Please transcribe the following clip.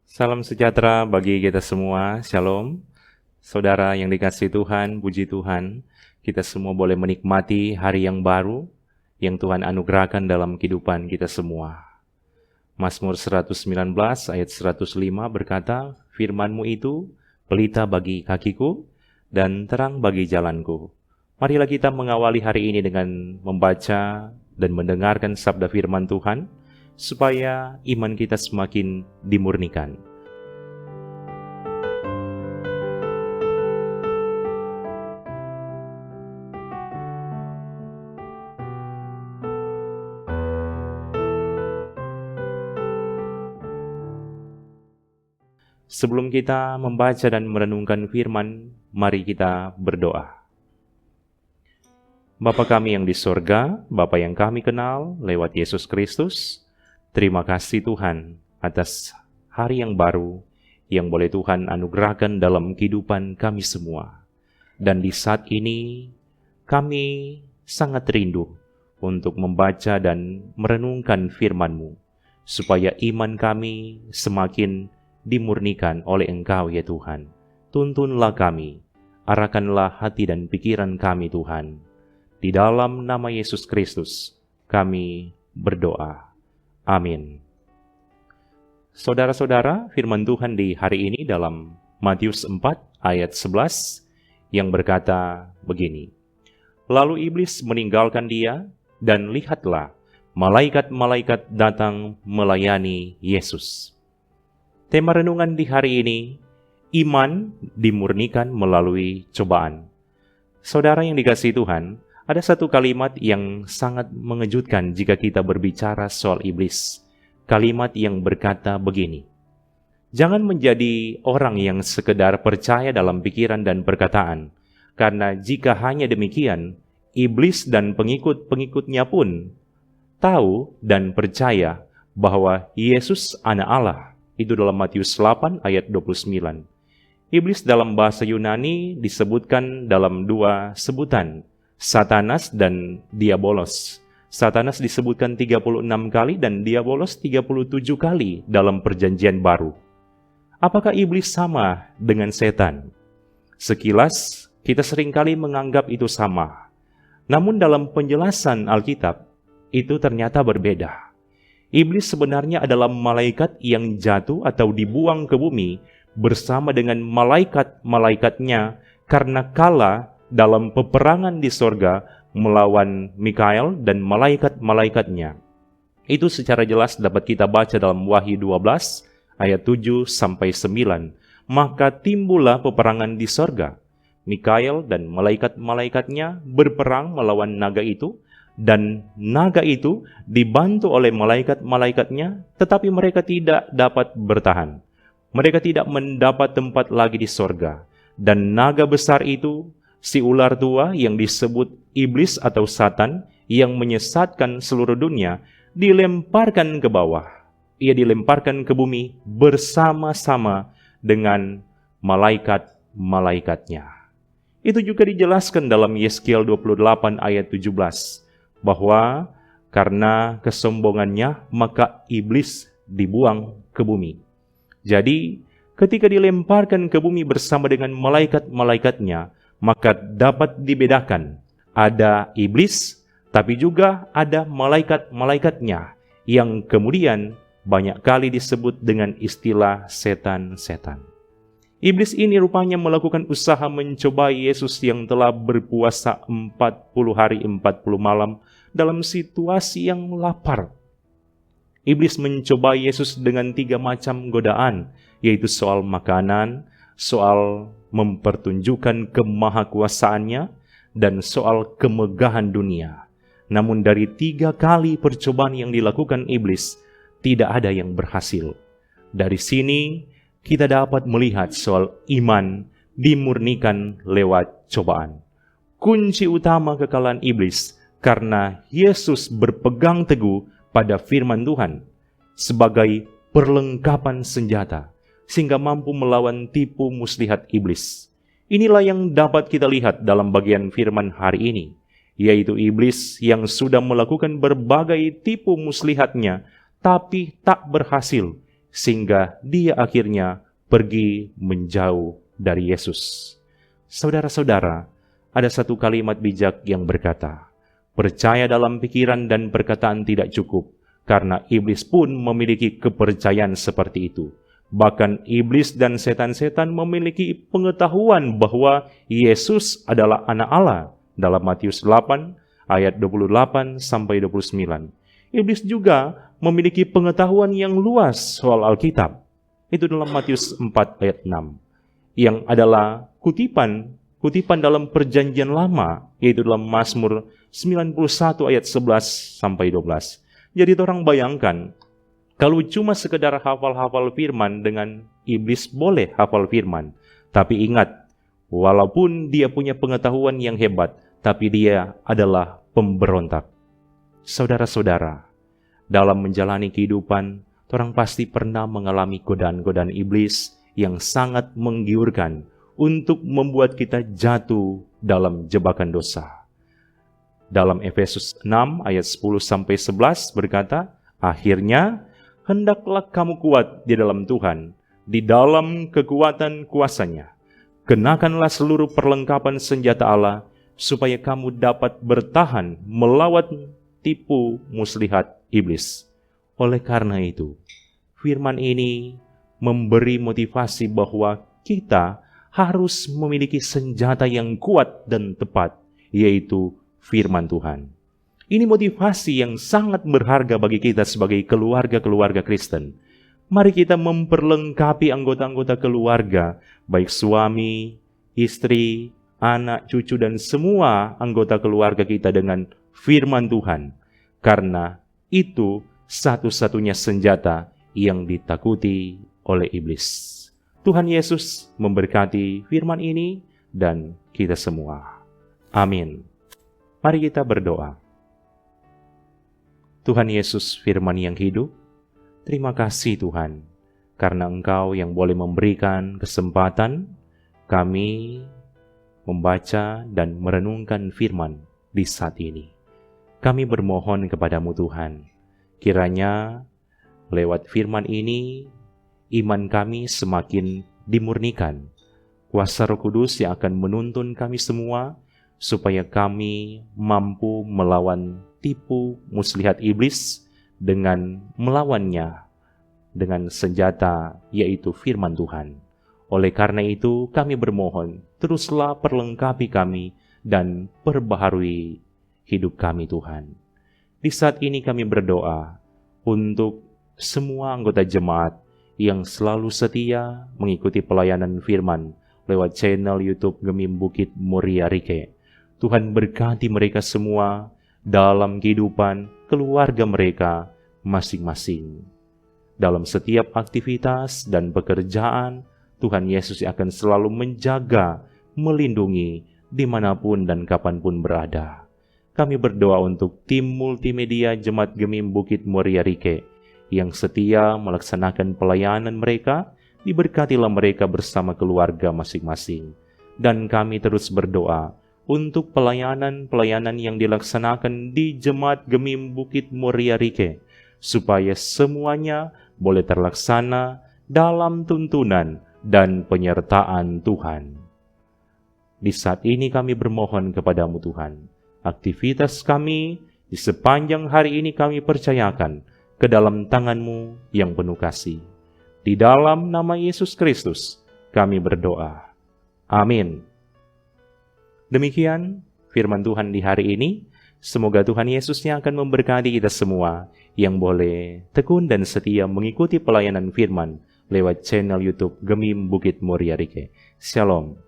Salam sejahtera bagi kita semua, Shalom. Saudara yang dikasihi Tuhan, puji Tuhan, kita semua boleh menikmati hari yang baru yang Tuhan anugerahkan dalam kehidupan kita semua. Mazmur 119 ayat 105 berkata, "Firman-Mu itu pelita bagi kakiku dan terang bagi jalanku." Marilah kita mengawali hari ini dengan membaca dan mendengarkan sabda firman Tuhan, supaya iman kita semakin dimurnikan. Sebelum kita membaca dan merenungkan firman, mari kita berdoa. Bapa kami yang di sorga, Bapa yang kami kenal lewat Yesus Kristus, terima kasih Tuhan atas hari yang baru yang boleh Tuhan anugerahkan dalam kehidupan kami semua. Dan di saat ini kami sangat rindu untuk membaca dan merenungkan firman-Mu, supaya iman kami semakin dimurnikan oleh Engkau ya Tuhan. Tuntunlah kami, arahkanlah hati dan pikiran kami Tuhan. Di dalam nama Yesus Kristus kami berdoa. Amin. Saudara-saudara, firman Tuhan di hari ini dalam Matius 4 ayat 11 yang berkata begini. Lalu iblis meninggalkan dia, dan lihatlah, malaikat-malaikat datang melayani Yesus. Tema renungan di hari ini, iman dimurnikan melalui cobaan. Saudara yang dikasihi Tuhan, ada satu kalimat yang sangat mengejutkan jika kita berbicara soal iblis. Kalimat yang berkata begini, "Jangan menjadi orang yang sekedar percaya dalam pikiran dan perkataan, karena jika hanya demikian, iblis dan pengikut-pengikutnya pun tahu dan percaya bahwa Yesus Anak Allah." Itu dalam Matius 8 ayat 29. Iblis dalam bahasa Yunani disebutkan dalam dua sebutan, Satanas dan Diabolos. Satanas disebutkan 36 kali dan Diabolos 37 kali dalam Perjanjian Baru. Apakah iblis sama dengan setan? Sekilas, kita seringkali menganggap itu sama. Namun dalam penjelasan Alkitab, itu ternyata berbeda. Iblis sebenarnya adalah malaikat yang jatuh atau dibuang ke bumi bersama dengan malaikat-malaikatnya karena kalah dalam peperangan di sorga melawan Mikael dan malaikat-malaikatnya. Itu secara jelas dapat kita baca dalam Wahyu 12 ayat 7-9. Maka timbullah peperangan di sorga. Mikael dan malaikat-malaikatnya berperang melawan naga itu, dan naga itu dibantu oleh malaikat-malaikatnya, tetapi mereka tidak dapat bertahan. Mereka tidak mendapat tempat lagi di sorga. Dan naga besar itu, si ular tua yang disebut iblis atau Satan, yang menyesatkan seluruh dunia, dilemparkan ke bawah. Ia dilemparkan ke bumi bersama-sama dengan malaikat-malaikatnya. Itu juga dijelaskan dalam Yeskiel 28 ayat 17, bahwa karena kesombongannya maka iblis dibuang ke bumi. Jadi, ketika dilemparkan ke bumi bersama dengan malaikat-malaikatnya, maka dapat dibedakan, ada iblis, tapi juga ada malaikat-malaikatnya, yang kemudian banyak kali disebut dengan istilah setan-setan. Iblis ini rupanya melakukan usaha mencobai Yesus yang telah berpuasa 40 hari 40 malam dalam situasi yang lapar. Iblis mencobai Yesus dengan 3 macam godaan, yaitu soal makanan, soal mempertunjukkan kemahakuasaannya, dan soal kemegahan dunia. Namun dari 3 kali percobaan yang dilakukan iblis, tidak ada yang berhasil. Dari sini kita dapat melihat soal iman dimurnikan lewat cobaan. Kunci utama kekalahan iblis karena Yesus berpegang teguh pada firman Tuhan sebagai perlengkapan senjata, sehingga mampu melawan tipu muslihat iblis. Inilah yang dapat kita lihat dalam bagian firman hari ini, yaitu iblis yang sudah melakukan berbagai tipu muslihatnya, tapi tak berhasil, sehingga dia akhirnya pergi menjauh dari Yesus. Saudara-saudara, ada satu kalimat bijak yang berkata, percaya dalam pikiran dan perkataan tidak cukup, karena iblis pun memiliki kepercayaan seperti itu. Bahkan iblis dan setan-setan memiliki pengetahuan bahwa Yesus adalah anak Allah dalam Matius 8 ayat 28 sampai 29. Iblis juga memiliki pengetahuan yang luas soal Alkitab. Itu dalam Matius 4 ayat 6. Yang adalah kutipan dalam perjanjian lama, yaitu dalam Mazmur 91 ayat 11 sampai 12. Jadi orang bayangkan, kalau cuma sekedar hafal-hafal firman dengan iblis boleh hafal firman. Tapi ingat, walaupun dia punya pengetahuan yang hebat, tapi dia adalah pemberontak. Saudara-saudara, dalam menjalani kehidupan, orang pasti pernah mengalami godaan-godaan iblis yang sangat menggiurkan untuk membuat kita jatuh dalam jebakan dosa. Dalam Efesus 6 ayat 10-11 berkata, akhirnya, hendaklah kamu kuat di dalam Tuhan, di dalam kekuatan kuasa-Nya. Kenakanlah seluruh perlengkapan senjata Allah, supaya kamu dapat bertahan melawan tipu muslihat iblis. Oleh karena itu, firman ini memberi motivasi bahwa kita harus memiliki senjata yang kuat dan tepat, yaitu firman Tuhan. Ini motivasi yang sangat berharga bagi kita sebagai keluarga-keluarga Kristen. Mari kita memperlengkapi anggota-anggota keluarga, baik suami, istri, anak, cucu, dan semua anggota keluarga kita dengan firman Tuhan. Karena itu satu-satunya senjata yang ditakuti oleh iblis. Tuhan Yesus memberkati firman ini dan kita semua. Amin. Mari kita berdoa. Tuhan Yesus firman yang hidup, terima kasih Tuhan, karena Engkau yang boleh memberikan kesempatan kami membaca dan merenungkan firman di saat ini. Kami bermohon kepadamu Tuhan, kiranya lewat firman ini, iman kami semakin dimurnikan. Kuasa Roh Kudus yang akan menuntun kami semua, supaya kami mampu melawan tipu muslihat iblis dengan melawannya dengan senjata, yaitu firman Tuhan. Oleh karena itu, kami bermohon, teruslah perlengkapi kami dan perbaharui hidup kami Tuhan. Di saat ini kami berdoa untuk semua anggota jemaat yang selalu setia mengikuti pelayanan firman lewat channel YouTube Gemim Bukit Muria Rike. Tuhan berkati mereka semua dalam kehidupan keluarga mereka masing-masing. Dalam setiap aktivitas dan pekerjaan, Tuhan Yesus akan selalu menjaga, melindungi dimanapun dan kapanpun berada. Kami berdoa untuk tim multimedia Jemaat Gemim Bukit Muria Rike yang setia melaksanakan pelayanan mereka, diberkatilah mereka bersama keluarga masing-masing. Dan kami terus berdoa untuk pelayanan-pelayanan yang dilaksanakan di Jemaat Gemim Bukit Muria Rike, supaya semuanya boleh terlaksana dalam tuntunan dan penyertaan Tuhan. Di saat ini kami bermohon kepadamu Tuhan, aktivitas kami di sepanjang hari ini kami percayakan ke dalam tangan-Mu yang penuh kasih. Di dalam nama Yesus Kristus kami berdoa. Amin. Demikian firman Tuhan di hari ini. Semoga Tuhan Yesus yang akan memberkati kita semua yang boleh tekun dan setia mengikuti pelayanan firman lewat channel YouTube Gemim Bukit Muria Rike. Shalom.